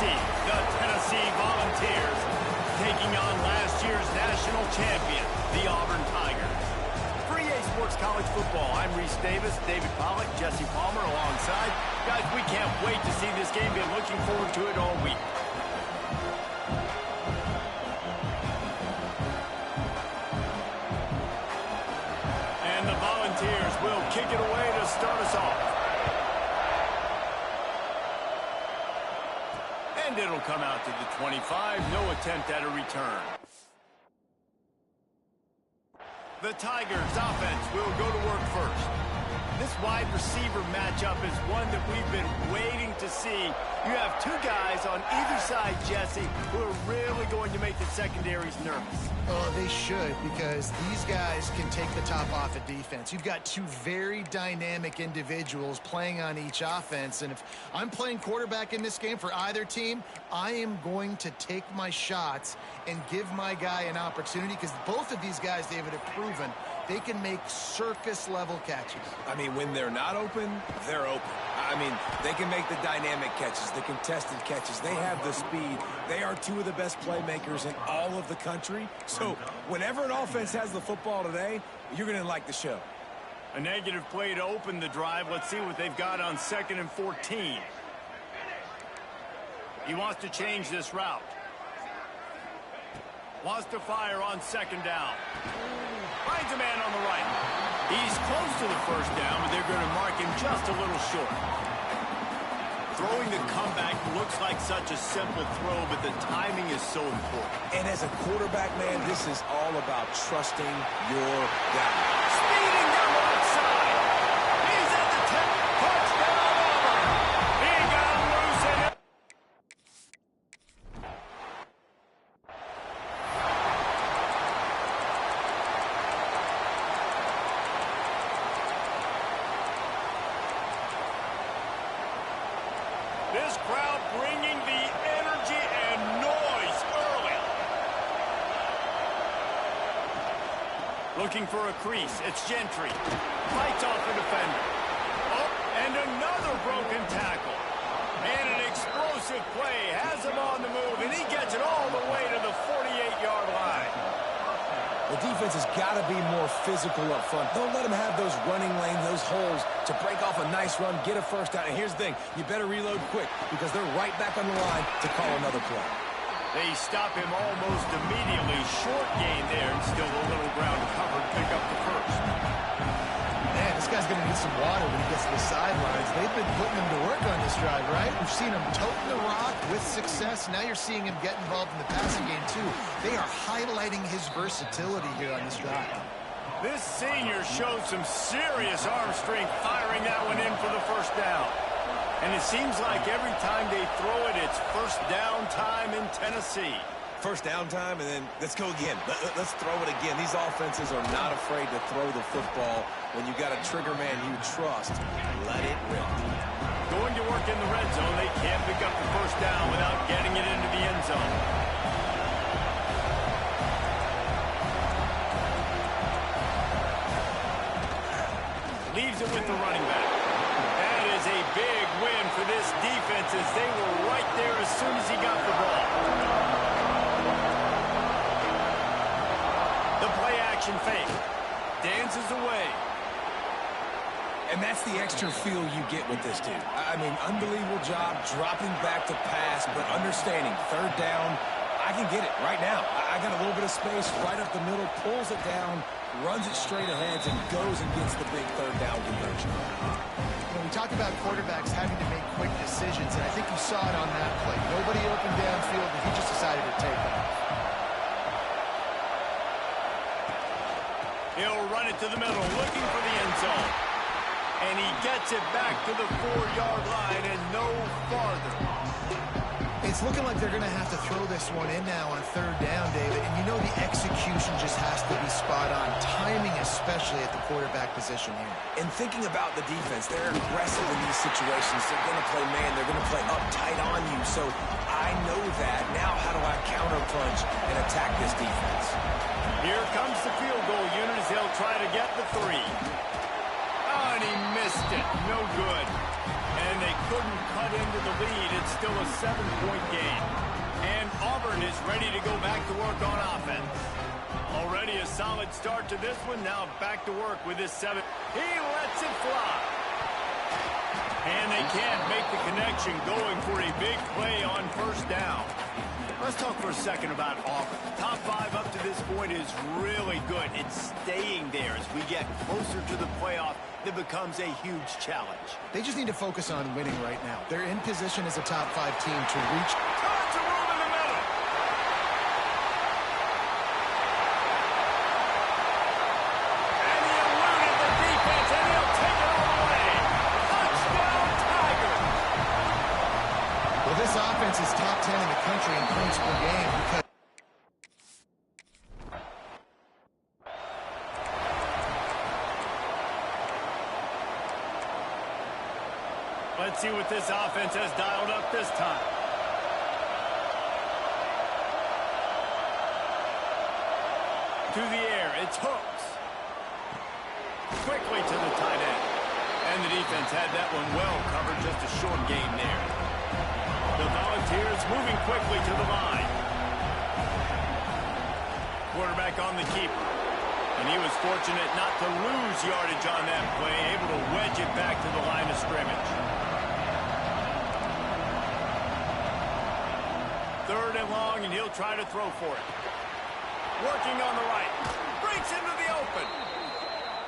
Tennessee, the Tennessee Volunteers, taking on last year's national champion, the Auburn Tigers. For EA Sports College Football, I'm Reese Davis, David Pollack, Jesse Palmer alongside. Guys, we can't wait to see this game. Been looking forward to it all week. And the Volunteers will kick it away to start us off. And it'll come out to the 25. No attempt at a return. The Tigers offense will go to work first. This wide receiver matchup is one that we've been waiting to see. You have two guys on either side, Jesse, who are really going to make the secondaries nervous. Oh, they should, because these guys can take the top off of defense. You've got two very dynamic individuals playing on each offense, and if I'm playing quarterback in this game for either team, I am going to take my shots and give my guy an opportunity, because both of these guys, David, have proven they can make circus-level catches. I mean, when they're not open, they're open. I mean, they can make the dynamic catches, the contested catches. They have the speed. They are two of the best playmakers in all of the country. So whenever an offense has the football today, you're going to like the show. A negative play to open the drive. Let's see what they've got on 2nd and 14. He wants to change this route. Wants to fire on 2nd down. Finds a man on the right. He's close to the first down, but they're going to mark him just a little short. Throwing the comeback looks like such a simple throw, but the timing is so important. And as a quarterback, man, this is all about trusting your guy. Speeding down the left side. He's at the 10. Touchdown, Auburn. He got him loose in it. This crowd bringing the energy and noise early. Looking for a crease. It's Gentry. Fights off the defender. Oh, and another broken tackle. And an explosive play. Has him on the move, and he gets it all the way to the 48-yard line. The defense has got to be more physical up front. Don't let them have those running lanes, those holes to break off a nice run, get a first down. And here's the thing, you better reload quick because they're right back on the line to call another play. They stop him almost immediately. Short gain there, and still a little ground covered. Pick up the first. Man, this guy's going to need some water when he gets to the sidelines. They've been putting him to work on this drive, right? We've seen him toting the rock with success. Now you're seeing him get involved in the passing game, too. They are highlighting his versatility here on this drive. This senior showed some serious arm strength firing that one in for the first down. And it seems like every time they throw it, it's first down time in Tennessee. First down time, and then let's go again. Let's throw it again. These offenses are not afraid to throw the football. When you got a trigger man you trust, let it rip. Going to work in the red zone. They can't pick up the first down without getting it into the end zone. Leaves it with the running back. That is a big win for this defense as they were right there as soon as he got the ball. The play action fake. Dances away. And that's the extra feel you get with this dude. I mean, unbelievable job dropping back to pass, but understanding third down, I can get it right now. I got a little bit of space right up the middle, pulls it down, runs it straight ahead, and goes and gets the big third down conversion. When we talk about quarterbacks having to make quick decisions, and I think you saw it on that play. Nobody open downfield, but he just decided to take off. He'll run it to the middle, looking for the end zone. And he gets it back to the 4-yard line and no farther. It's looking like they're going to have to throw this one in now on third down, David. And you know the execution just has to be spot on. Timing, especially at the quarterback position here. And thinking about the defense, they're aggressive in these situations. They're going to play man. They're going to play up tight on you. So I know that. Now how do I counterpunch and attack this defense? Here comes the field goal unit as they'll try to get the 3. Oh, and and he missed it. No good. And they couldn't cut into the lead. It's still a 7-point game. And Auburn is ready to go back to work on offense. Already a solid start to this one. Now back to work with this 7. He lets it fly. And they can't make the connection, going for a big play on first down. Let's talk for a second about Auburn. Top 5 up to this point is really good. It's staying there as we get closer to the playoff. That becomes a huge challenge. They just need to focus on winning right now. They're in position as a top 5 team to reach. Tons of room in the middle. And he eluded the defense, and he'll take it all the way. Touchdown, Tiger. Well, this offense is top 10 in the country in points per game because let's see what this offense has dialed up this time. To the air, it's Hooks. Quickly to the tight end. And the defense had that one well covered, just a short gain there. The Volunteers moving quickly to the line. Quarterback on the keeper. And he was fortunate not to lose yardage on that play, able to wedge it back to the line of scrimmage. Third and long, and he'll try to throw for it. Working on the right. Breaks into the open.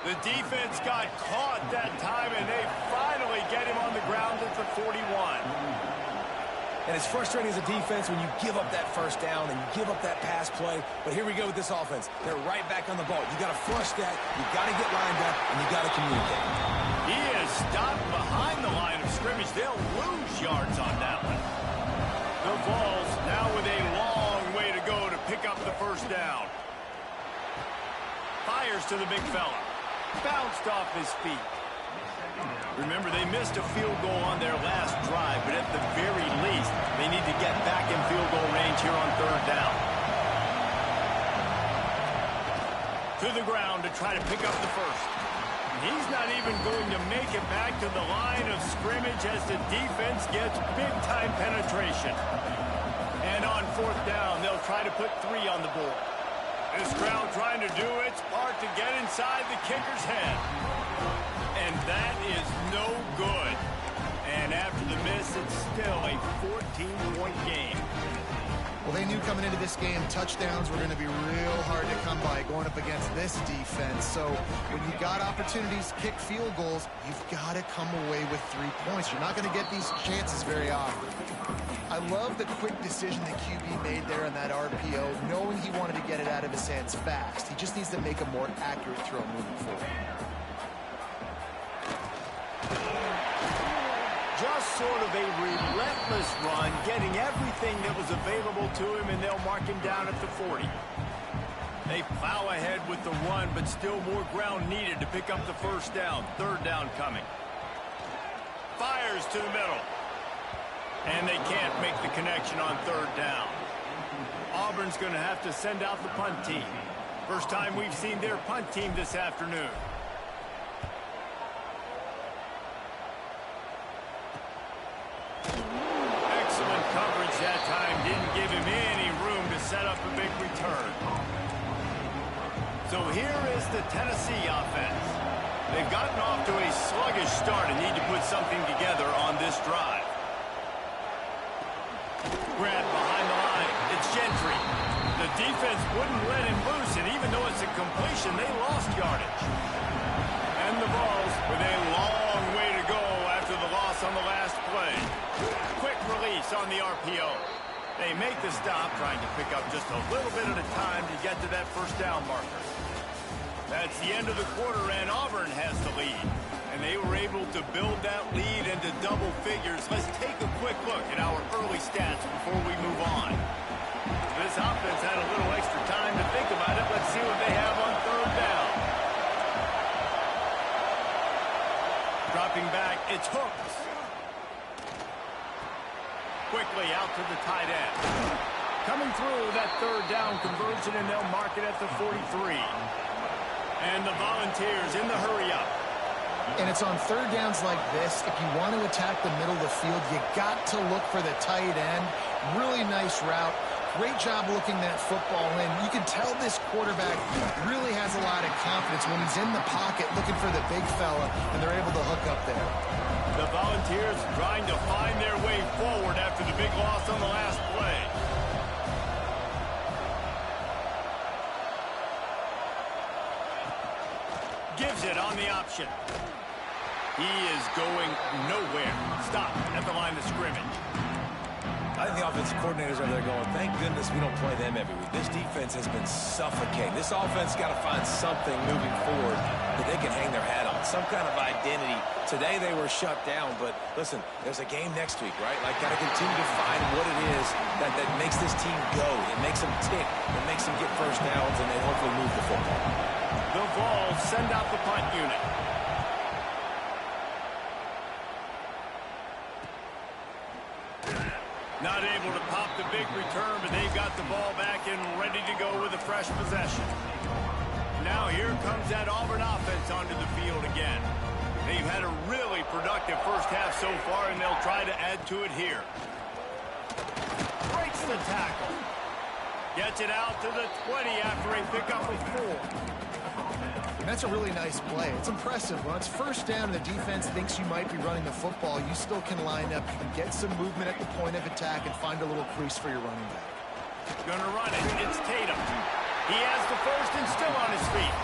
The defense got caught that time, and they finally get him on the ground at the 41. And it's frustrating as a defense when you give up that first down and you give up that pass play. But here we go with this offense. They're right back on the ball. You got to flush that. You got to get lined up, and you got to communicate. He is stopped behind the line of scrimmage. They'll lose yards on that one. The Vols now with a long way to go to pick up the first down. Fires to the big fella. Bounced off his feet. Remember, they missed a field goal on their last drive, but at the very least, they need to get back in field goal range here on third down. To the ground to try to pick up the first. He's not even going to make it back to the line of scrimmage as the defense gets big-time penetration. And on fourth down, they'll try to put 3 on the board. This crowd trying to do its part to get inside the kicker's head. And that is no good. And after the miss, it's still a 14-point game. Well, they knew coming into this game touchdowns were going to be real hard to come by going up against this defense. So when you got opportunities to kick field goals, you've got to come away with 3 points. You're not going to get these chances very often. I love the quick decision the QB made there on that RPO, knowing he wanted to get it out of his hands fast. He just needs to make a more accurate throw moving forward. Just sort of a relentless run, getting everything that was available to him, and they'll mark him down at the 40. They plow ahead with the run, but still more ground needed to pick up the first down. Third down coming. Fires to the middle. And they can't make the connection on third down. Auburn's going to have to send out the punt team. First time we've seen their punt team this afternoon. Excellent coverage that time. Didn't give him any room to set up a big return. So here is the Tennessee offense. They've gotten off to a sluggish start and need to put something together on this drive. Grab behind the line. It's Gentry. The defense wouldn't let him loose, and even though it's a completion, they lost yardage. And the Vols with a long way to go after the loss on the last play. Quick release on the RPO. They make the stop, trying to pick up just a little bit at a time to get to that first down marker. That's the end of the quarter, and Auburn has the lead. And they were able to build that lead into double figures. Let's take a quick look at our early stats before we move on. This offense had a little extra time to think about it. Let's see what they have on third down. Dropping back, it's Hooks. Quickly out to the tight end. Coming through that third down conversion, and they'll mark it at the 43. And the Volunteers in the hurry up. And it's on third downs like this. If you want to attack the middle of the field, you got to look for the tight end. Really nice route. Great job looking that football in. You can tell this quarterback really has a lot of confidence when he's in the pocket looking for the big fella, and they're able to hook up there. The Volunteers trying to find their way forward after the big loss on the last play. Gives it on the option. He is going nowhere. Stop at the line of scrimmage. I think the offensive coordinators are there going, thank goodness we don't play them every week. This defense has been suffocating. This offense got to find something moving forward that they can hang their hat on, some kind of identity. Today they were shut down, but listen, there's a game next week, right? Like, got to continue to find what it is that makes this team go. It makes them tick. It makes them get first downs, and they hopefully move the football. The Vols send out the punt unit. Not able to pop the big return, but they've got the ball back and ready to go with a fresh possession. Now here comes that Auburn offense onto the field again. They've had a really productive first half so far, and they'll try to add to it here. Breaks the tackle. Gets it out to the 20 after a pickup of 4. And that's a really nice play. It's impressive. When it's first down and the defense thinks you might be running the football, you still can line up. You can get some movement at the point of attack and find a little crease for your running back. Gonna run it. It's Tatum. He has the first and still on his feet.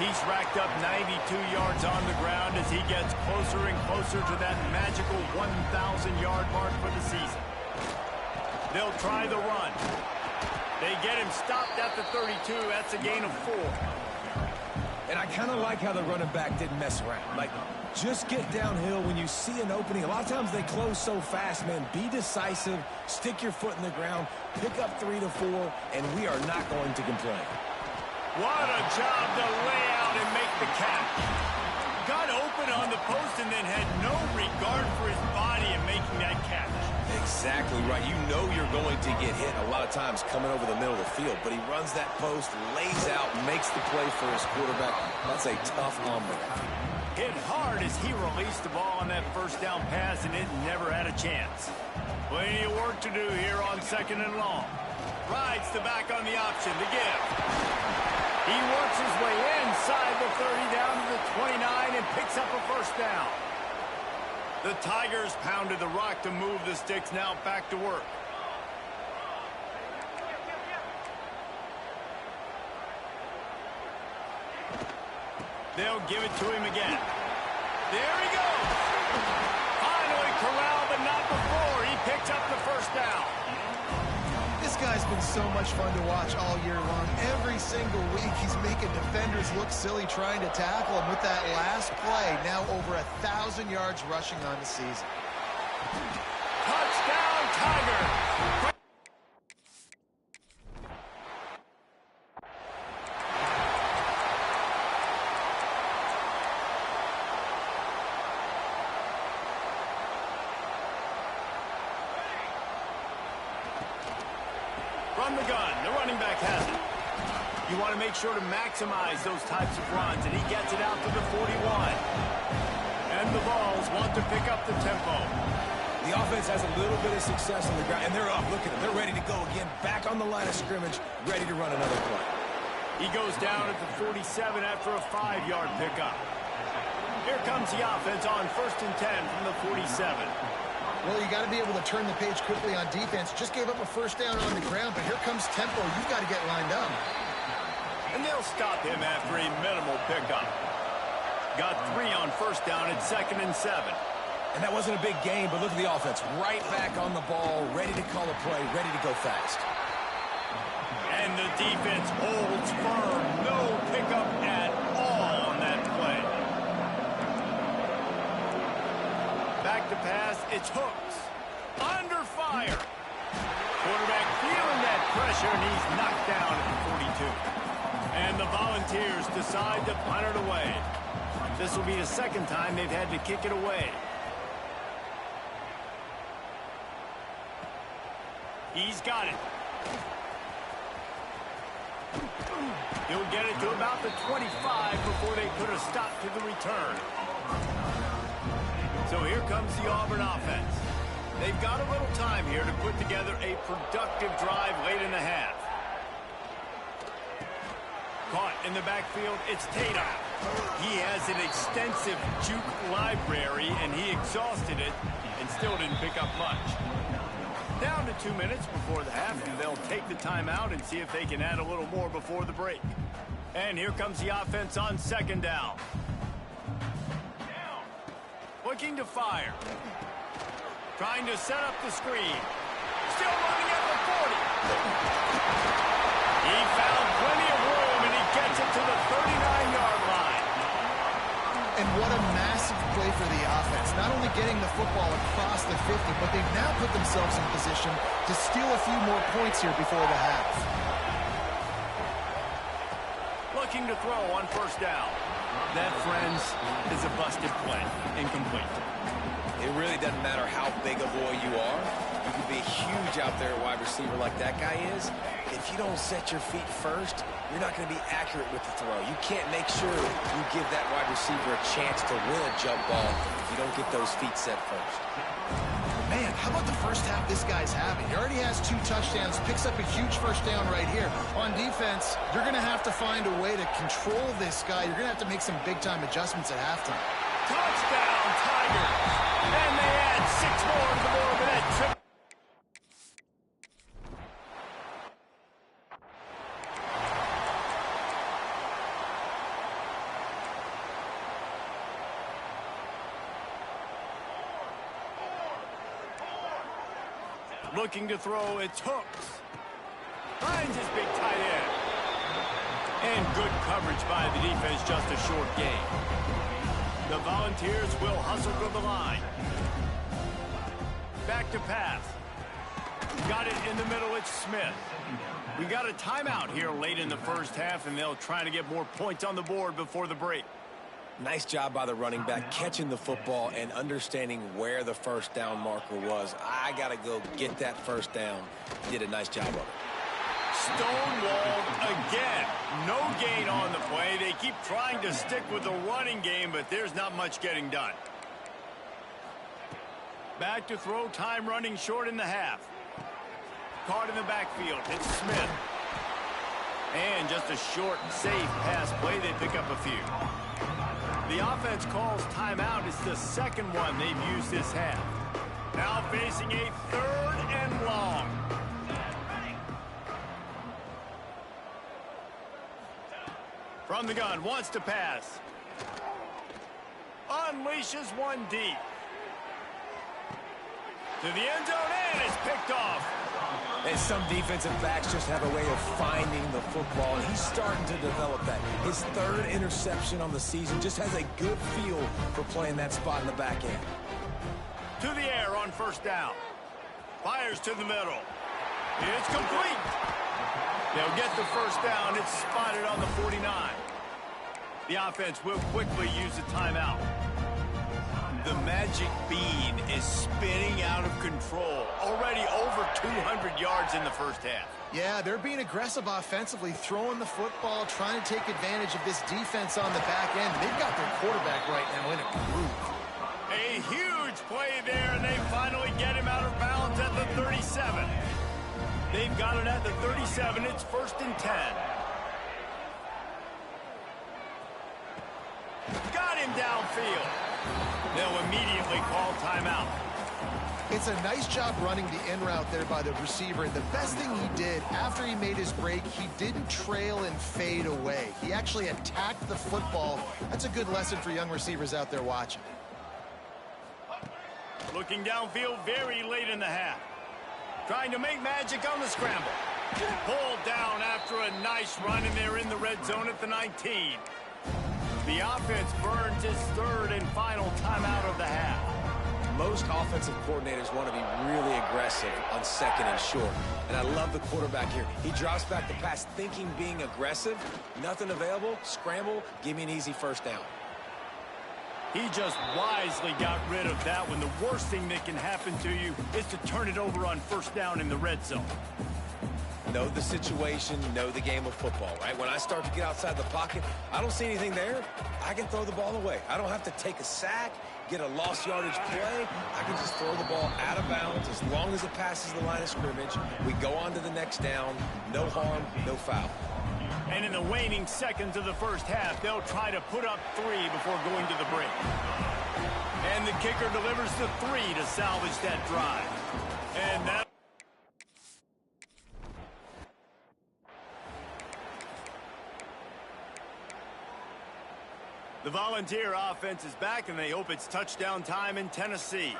He's racked up 92 yards on the ground as he gets closer and closer to that magical 1,000-yard mark for the season. They'll try the run. They get him stopped at the 32. That's a gain of 4. And I kind of like how the running back didn't mess around. Like, just get downhill when you see an opening. A lot of times they close so fast, man. Be decisive, stick your foot in the ground, pick up 3 to 4, and we are not going to complain. What a job to lay out and make the catch. Got open on the post and then had no regard for his body in making that catch. Exactly right. You know you're going to get hit a lot of times coming over the middle of the field, but he runs that post, lays out, makes the play for his quarterback. That's a tough hombre. Hit hard as he released the ball on that first down pass, and it never had a chance. Plenty of work to do here on 2nd and long. Rides the back on the option to give. He works his way inside the 30 down to the 29 and picks up a first down. The Tigers pounded the rock to move the sticks, now back to work. They'll give it to him again. There he goes. Finally corralled, but not before. He picks up the first down. This guy's been so much fun to watch all year long. Every single week he's making defenders look silly trying to tackle him with that last play. Now over 1,000 yards rushing on the season. Touchdown, Tiger. From the gun, the running back has it. You want to make sure to maximize those types of runs, and he gets it out to the 41. And the Vols want to pick up the tempo. The offense has a little bit of success on the ground, and they're up. Look at them. They're ready to go again, back on the line of scrimmage, ready to run another play. He goes down at the 47 after a 5-yard pickup. Here comes the offense on 1st and 10 from the 47. Well, you got to be able to turn the page quickly on defense. Just gave up a first down on the ground, but here comes tempo. You've got to get lined up. And they'll stop him after a minimal pickup. Got 3 on 1st down at 2nd and 7. And that wasn't a big gain, but look at the offense. Right back on the ball, ready to call a play, ready to go fast. And the defense holds firm. No pickup at all on that play. Back to pass. It's Hooks. Under fire. Quarterback feeling that pressure, and he's knocked down at the 42. And the Volunteers decide to punt it away. This will be the second time they've had to kick it away. He's got it. He'll get it to about the 25 before they put a stop to the return. So here comes the Auburn offense. They've got a little time here to put together a productive drive late in the half. Caught in the backfield, it's Tatum. He has an extensive juke library, and he exhausted it and still didn't pick up much. Down to 2 minutes before the half, and they'll take the timeout and see if they can add a little more before the break. And here comes the offense on second down. Looking to fire. Trying to set up the screen. Still running at the 40. He found plenty of room, and he gets it to the 39-yard line. And what a massive play for the offense. Not only getting the football across the 50, but they've now put themselves in position to steal a few more points here before the half. Looking to throw on first down. That, friends, is a busted play. Incomplete. It really doesn't matter how big a boy you are. You can be huge out there at wide receiver like that guy is. If you don't set your feet first, you're not going to be accurate with the throw. You can't make sure you give that wide receiver a chance to win a jump ball if you don't get those feet set first. Man, how about the first half this guy's having? He already has 2 touchdowns, picks up a huge first down right here. On defense, you're going to have to find a way to control this guy. You're going to have to make some big-time adjustments at halftime. Touchdown, Tigers! And they add 6 more to the board with that trip. Looking to throw, it's Hooks. Finds his big tight end. And good coverage by the defense, just a short gain. The Volunteers will hustle to the line. Back to pass. Got it in the middle, it's Smith. We got a timeout here late in the first half, and they'll try to get more points on the board before the break. Nice job by the running back catching the football and understanding where the first down marker was. I got to go get that first down. He did a nice job of it. Stonewalled again. No gain on the play. They keep trying to stick with the running game, but there's not much getting done. Back to throw, time running short in the half. Caught in the backfield. It's Smith. And just a short, safe pass play. They pick up a few. The offense calls timeout. It's the second one they've used this half. Now facing a 3rd and long. From the gun, wants to pass. Unleashes one deep. To the end zone, and it's picked off. And some defensive backs just have a way of finding the football, and he's starting to develop that. His 3rd interception on the season, just has a good feel for playing that spot in the back end. To the air on first down. Fires to the middle. It's complete. They'll get the first down. It's spotted on the 49. The offense will quickly use a timeout. The magic bean is spinning out of control. Already over 200 yards in the first half. Yeah, they're being aggressive offensively, throwing the football, trying to take advantage of this defense on the back end. They've got their quarterback right now in a groove. A huge play there, and they finally get him out of bounds at the 37. They've got it at the 37. It's 1st and 10. Got him downfield. They'll immediately call timeout. It's a nice job running the in route there by the receiver. And the best thing he did after he made his break, he didn't trail and fade away. He actually attacked the football. That's a good lesson for young receivers out there watching. Looking downfield very late in the half. Trying to make magic on the scramble. Pulled down after a nice run, and they're in the red zone at the 19. The offense burns its 3rd and final timeout of the half. Most offensive coordinators want to be really aggressive on 2nd and short. And I love the quarterback here. He drops back the pass thinking being aggressive. Nothing available. Scramble. Give me an easy first down. He just wisely got rid of that one. The worst thing that can happen to you is to turn it over on first down in the red zone. know the situation, know the game of football, right? When I start to get outside the pocket, I don't see anything there, I can throw the ball away. I don't have to take a sack, get a lost yardage play. I can just throw the ball out of bounds as long as it passes the line of scrimmage. We go on to the next down. No harm, no foul. And in the waning seconds of the first half, they'll try to put up 3 before going to the break. And the kicker delivers the 3 to salvage that drive. And that... The Volunteer offense is back, and they hope it's touchdown time in Tennessee.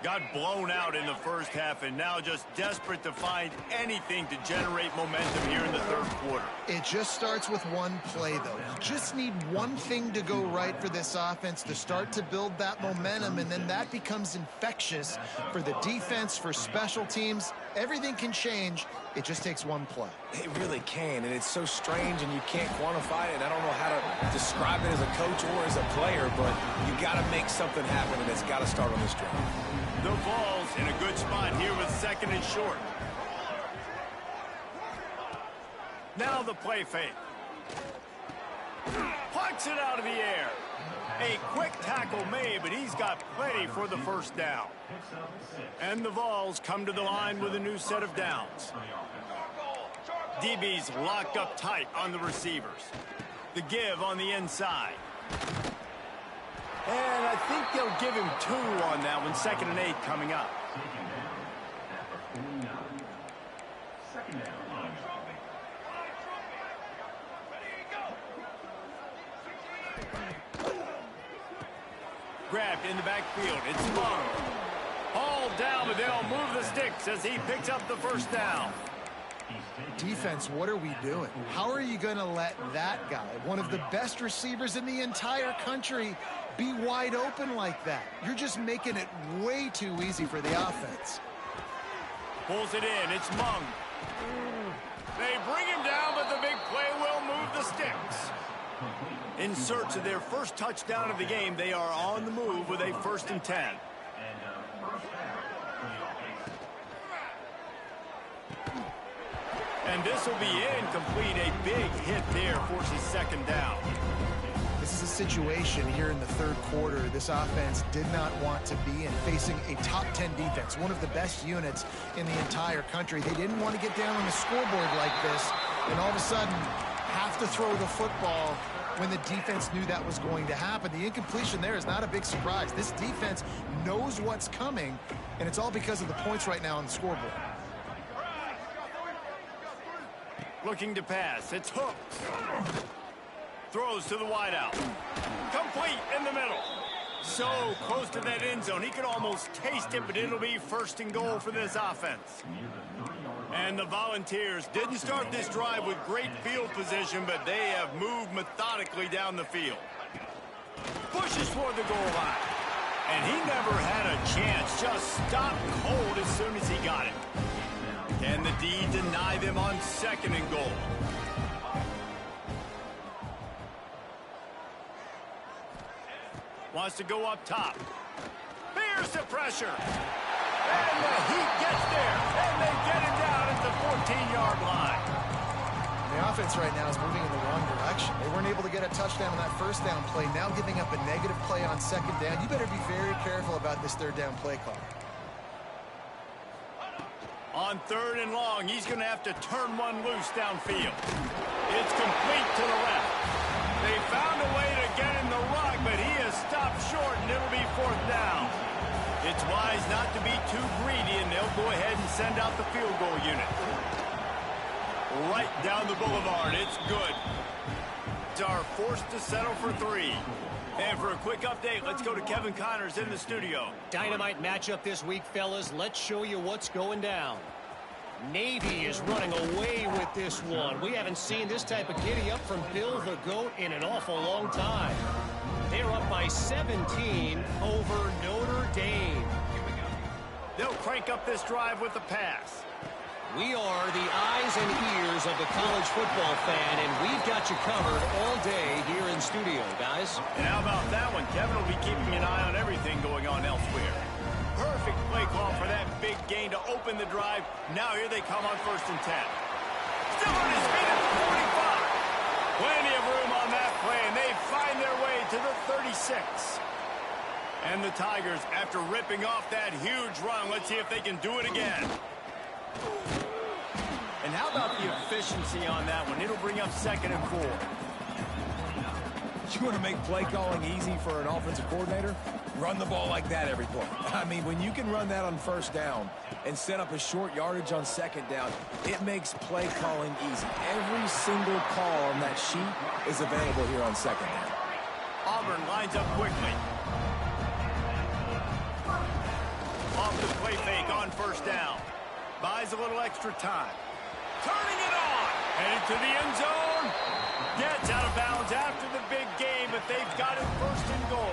Got blown out in the first half, and now just desperate to find anything to generate momentum here in the third quarter. It just starts with one play, though. You just need one thing to go right for this offense to start to build that momentum, and then that becomes infectious for the defense, for special teams. Everything can change. It just takes one play. It really can, and it's so strange, and you can't quantify it. I don't know how to describe it as a coach or as a player, but you got to make something happen, and it's got to start on this drive. The Vols in a good spot here with 2nd and short. Now the play fake. Plucks it out of the air. A quick tackle made, but he's got plenty for the first down. And the Vols come to the line with a new set of downs. DB's locked up tight on the receivers. The give on the inside. And I think they'll give him 2 on that one. 2nd and 8 coming up. Grabbed in the backfield. It's Monk. Hauled down, but they'll move the sticks as he picks up the first down. Defense, what are we doing? How are you going to let that guy, one of the best receivers in the entire country, be wide open like that? You're just making it way too easy for the offense. Pulls it in. It's Monk. They bring him down, but the big play will move the sticks. In search of their first touchdown of the game, they are on the move with a 1st and 10. And this will be incomplete. A big hit there forces 2nd down. This is a situation here in the third quarter this offense did not want to be in, facing a top 10 defense, one of the best units in the entire country. They didn't want to get down on the scoreboard like this, and all of a sudden have to throw the football when the defense knew that was going to happen. The incompletion there is not a big surprise. This defense knows what's coming, and it's all because of the points right now on the scoreboard. Looking to pass. It's hooked. Throws to the wideout. Complete in the middle. So close to that end zone. He could almost taste it, but it'll be 1st and goal for this offense. And the Volunteers didn't start this drive with great field position, but they have moved methodically down the field. Pushes toward the goal line. And he never had a chance. Just stopped cold as soon as he got it. Can the D deny them on 2nd and goal? Wants to go up top. Fears the pressure. And the Heat gets there. And they get it down at the 14-yard line. The offense right now is moving in the wrong direction. They weren't able to get a touchdown on that 1st down play. Now giving up a negative play on 2nd down. You better be very careful about this 3rd down play call. On 3rd and long, he's going to have to turn one loose downfield. It's complete to the left. They found a way to get in the rock, but he has stopped short, and it'll be 4th down. It's wise not to be too greedy, and they'll go ahead and send out the field goal unit. Right down the boulevard. It's good. Are forced to settle for 3. And for a quick update, let's go to Kevin Connors in the studio. Dynamite matchup this week, fellas. Let's show you what's going down. Navy is running away with this one. We haven't seen this type of giddy-up from Bill the GOAT in an awful long time. They're up by 17 over Notre Dame. They'll crank up this drive with the pass. We are the eyes and ears of the college football fan, and we've got you covered all day here in studio, guys. And how about that one? Kevin will be keeping an eye on everything going on elsewhere. Perfect play call for that big gain to open the drive. Now here they come on 1st and 10. Still on his feet at the 45. Plenty of room on that play, and they find their way to the 36. And the Tigers, after ripping off that huge run, let's see if they can do it again. And how about the efficiency on that one? It'll bring up 2nd and 4. You want to make play calling easy for an offensive coordinator? Run the ball like that every play. I mean, when you can run that on 1st down and set up a short yardage on 2nd down, it makes play calling easy. Every single call on that sheet is available here on 2nd down. Auburn lines up quickly. Off the play fake on 1st down. Buys a little extra time. Turning it on. Headed to the end zone. Gets out of bounds after the big game, but they've got it 1st and goal.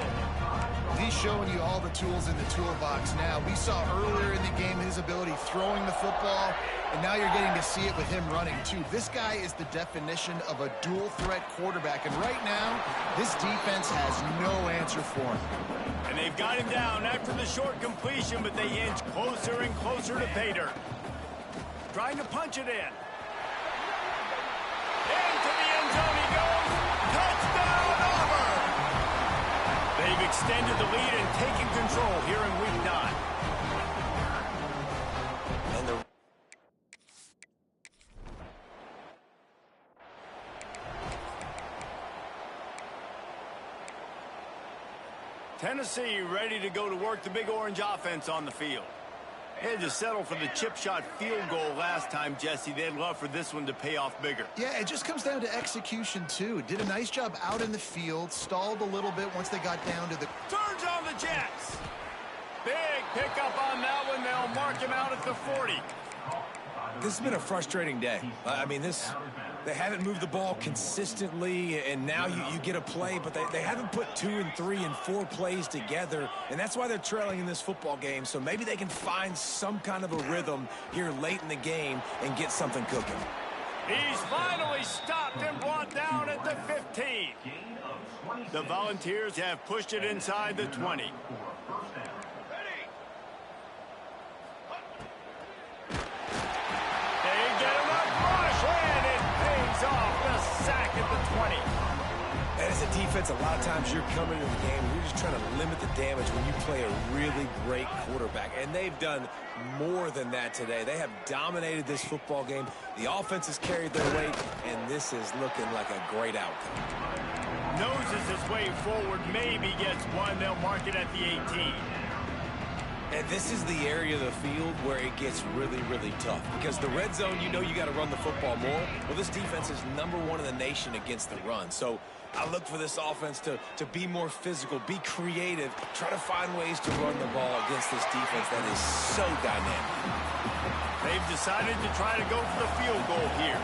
He's showing you all the tools in the toolbox now. We saw earlier in the game his ability throwing the football, and now you're getting to see it with him running too. This guy is the definition of a dual-threat quarterback, and right now, this defense has no answer for him. And they've got him down after the short completion, but they inch closer and closer to pay dirt. Trying to punch it in. Into the end zone he goes. Touchdown, Auburn! They've extended the lead and taken control here in Week 9. And the Tennessee ready to go to work the Big Orange offense on the field. They had to settle for the chip shot field goal last time, Jesse. They'd love for this one to pay off bigger. Yeah, it just comes down to execution, too. Did a nice job out in the field, stalled a little bit once they got down to the... Turns on the Jets. Big pickup on that one. They'll mark him out at the 40. This has been a frustrating day. I mean, they haven't moved the ball consistently, and now you get a play, but they haven't put 2 and 3 and 4 plays together, and that's why they're trailing in this football game. So maybe they can find some kind of a rhythm here late in the game and get something cooking. He's finally stopped and brought down at the 15. The Volunteers have pushed it inside the 20. As a defense, a lot of times you're coming into the game, you're just trying to limit the damage when you play a really great quarterback. And they've done more than that today. They have dominated this football game. The offense has carried their weight, and this is looking like a great outcome. Noses his way forward, maybe gets one. They'll mark it at the 18. And this is the area of the field where it gets really, really tough. Because the red zone, you know you got to run the football more. Well, this defense is #1 in the nation against the run. So I look for this offense to be more physical, be creative, try to find ways to run the ball against this defense that is so dynamic. They've decided to try to go for the field goal here.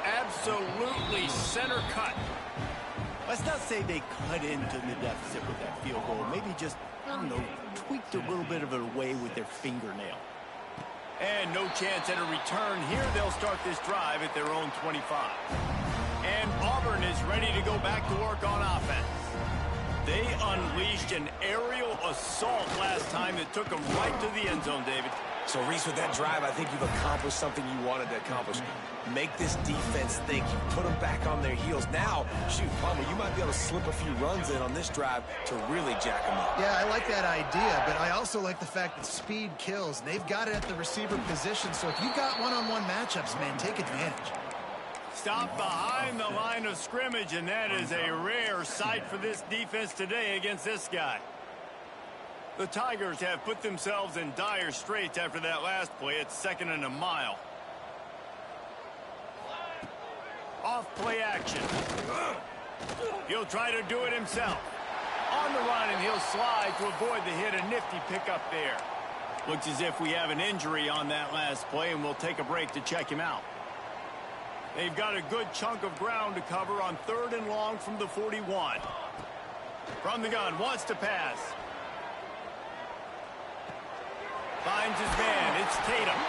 Absolutely center cut. Let's not say they cut into the deficit with that field goal. Maybe just, I don't know, tweaked a little bit of it away with their fingernail. And no chance at a return here. They'll start this drive at their own 25. And Auburn is ready to go back to work on offense. They unleashed an aerial assault last time that took them right to the end zone, David. So, Reese, with that drive, I think you've accomplished something you wanted to accomplish. Make this defense think. You put them back on their heels. Now, shoot, Palmer, you might be able to slip a few runs in on this drive to really jack them up. Yeah, I like that idea, but I also like the fact that speed kills. They've got it at the receiver position, so if you've got one-on-one matchups, man, take advantage. Stop behind the line of scrimmage, and that is a rare sight for this defense today against this guy. The Tigers have put themselves in dire straits after that last play. It's 2nd and a mile. Off play action. He'll try to do it himself. On the run, and he'll slide to avoid the hit. A nifty pickup there. Looks as if we have an injury on that last play, and we'll take a break to check him out. They've got a good chunk of ground to cover on 3rd and long from the 41. From the gun, wants to pass. Finds his man. It's Tatum.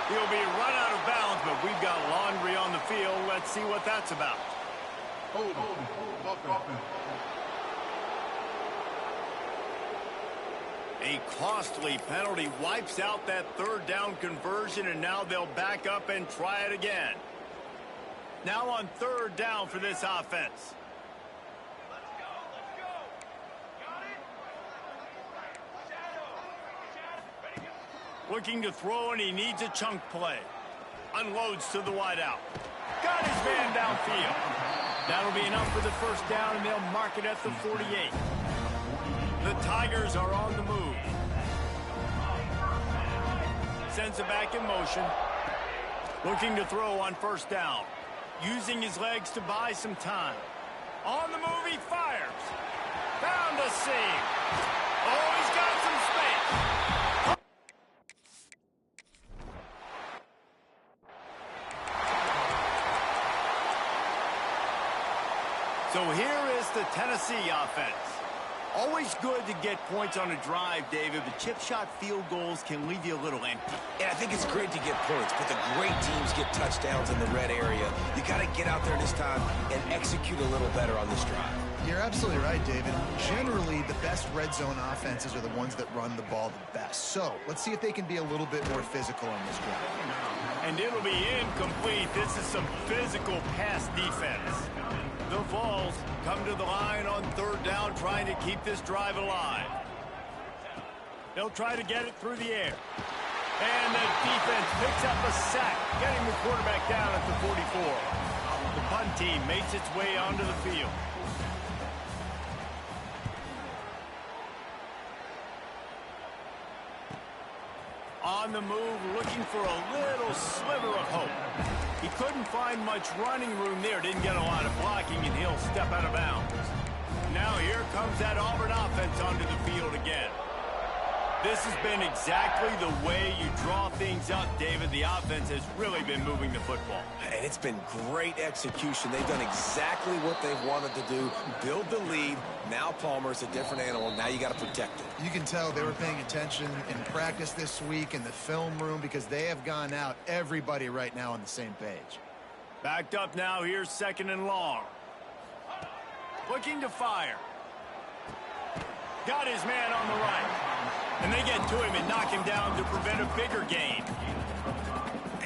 He'll be run out of bounds, but we've got laundry on the field. Let's see what that's about. A costly penalty wipes out that third down conversion, and now they'll back up and try it again. Now on third down for this offense. Looking to throw, and he needs a chunk play. Unloads to the wideout. Got his man downfield. That'll be enough for the first down, and they'll mark it at the 48. The Tigers are on the move. Sends it back in motion. Looking to throw on first down. Using his legs to buy some time. On the move, he fires. Found a seam. Oh, he's got some space. So here is the Tennessee offense. Always good to get points on a drive, David, but chip shot field goals can leave you a little empty. Yeah, I think it's great to get points, but the great teams get touchdowns in the red area. You got to get out there this time and execute a little better on this drive. You're absolutely right, David. Generally, the best red zone offenses are the ones that run the ball the best. So let's see if they can be a little bit more physical on this drive. And it'll be incomplete. This is some physical pass defense. The Vols come to the line on third down, trying to keep this drive alive. They'll try to get it through the air. And the defense picks up a sack, getting the quarterback down at the 44. The punt team makes its way onto the field. On the move, looking for a little sliver of hope. He couldn't find much running room there, didn't get a lot of blocking, and he'll step out of bounds. Now here comes that Auburn offense onto the field again. This has been exactly the way you draw things up, David. The offense has really been moving the football. And it's been great execution. They've done exactly what they've wanted to do. Build the lead. Now Palmer's a different animal. Now you got to protect it. You can tell they were paying attention in practice this week in the film room because they have gone out, everybody right now on the same page. Backed up now. Here's second and long. Looking to fire. Got his man on the right. And they get to him and knock him down to prevent a bigger gain.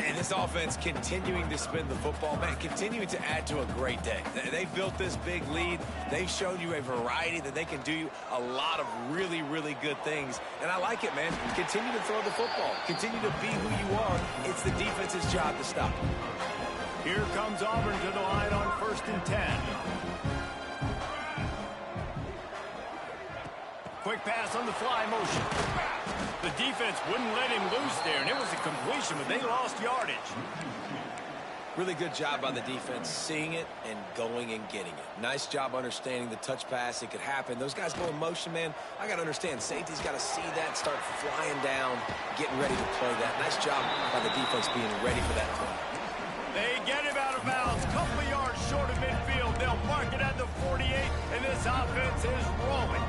And this offense continuing to spin the football, man, continuing to add to a great day. They've built this big lead. They've shown you a variety that they can do a lot of really, really good things. And I like it, man. Continue to throw the football. Continue to be who you are. It's the defense's job to stop them. Here comes Auburn to the line on 1st and 10. Quick pass on the fly motion. The defense wouldn't let him loose there, and it was a completion, but they lost yardage. Really good job by the defense, seeing it and going and getting it. Nice job understanding the touch pass. It could happen. Those guys go in motion, man. I got to understand. Safety's got to see that, start flying down, getting ready to play that. Nice job by the defense being ready for that play. They get him out of bounds. Couple of yards short of midfield. They'll mark it at the 48, and this offense is rolling.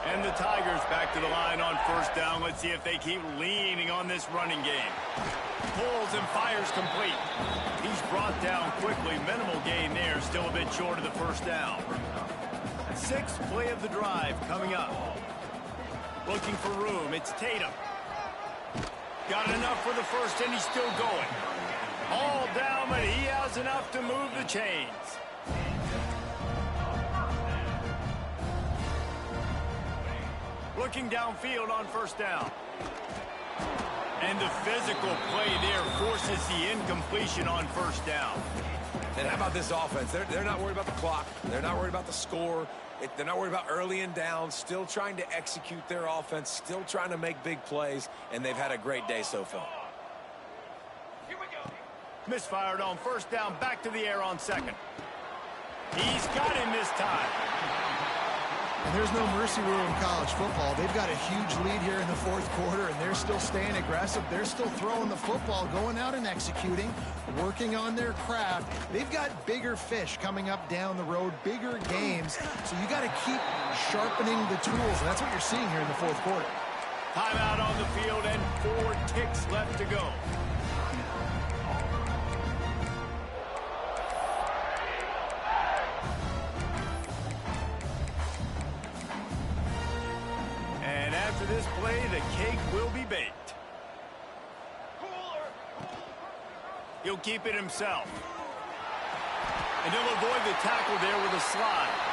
And the Tigers back to the line on 1st down. Let's see if they keep leaning on this running game. Pulls and fires complete. He's brought down quickly. Minimal gain there. Still a bit short of the 1st down. 6th play of the drive coming up. Looking for room. It's Tatum. Got enough for the first, and he's still going. All down, but he has enough to move the chains. Looking downfield on 1st down. And the physical play there forces the incompletion on 1st down. And how about this offense? They're not worried about the clock. They're not worried about the score. They're not worried about early and down. Still trying to execute their offense. Still trying to make big plays. And they've had a great day so far. Here we go. Misfired on 1st down. Back to the air on 2nd. He's got him this time. And there's no mercy rule in college football. They've got a huge lead here in the 4th quarter, and they're still staying aggressive. They're still throwing the football, going out and executing, working on their craft. They've got bigger fish coming up down the road, bigger games. So you got to keep sharpening the tools, and that's what you're seeing here in the 4th quarter. Timeout on the field and 4 ticks left to go. after this play, the cake will be baked. He'll keep it himself. And he'll avoid the tackle there with a slide.